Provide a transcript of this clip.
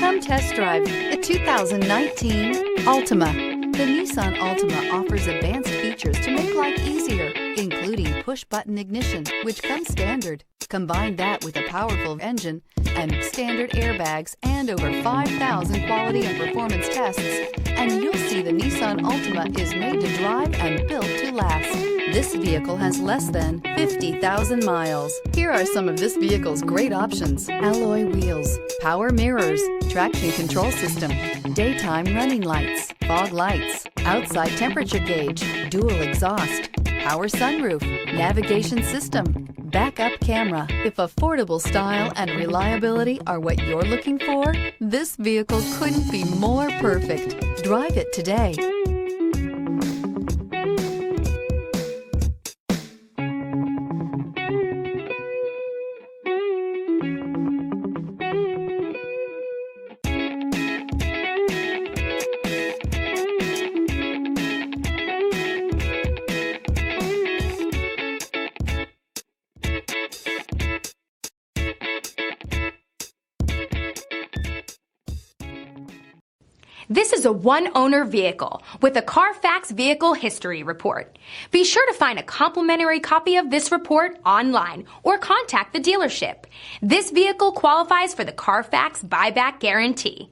Come test drive the 2019 Altima. The Nissan Altima offers advanced features to make life easier, including push-button ignition, which comes standard. Combine that with a powerful engine and standard airbags and over 5,000 quality and performance tests, and you'll see the Nissan Altima is made to drive and built to last. This vehicle has less than 50,000 miles. Here are some of this vehicle's great options: alloy wheels, power mirrors, traction control system, daytime running lights, fog lights, outside temperature gauge, dual exhaust, power sunroof, navigation system, backup camera. If affordable style and reliability are what you're looking for, this vehicle couldn't be more perfect. Drive it today. This is a one-owner vehicle with a Carfax Vehicle History Report. Be sure to find a complimentary copy of this report online or contact the dealership. This vehicle qualifies for the Carfax Buyback Guarantee.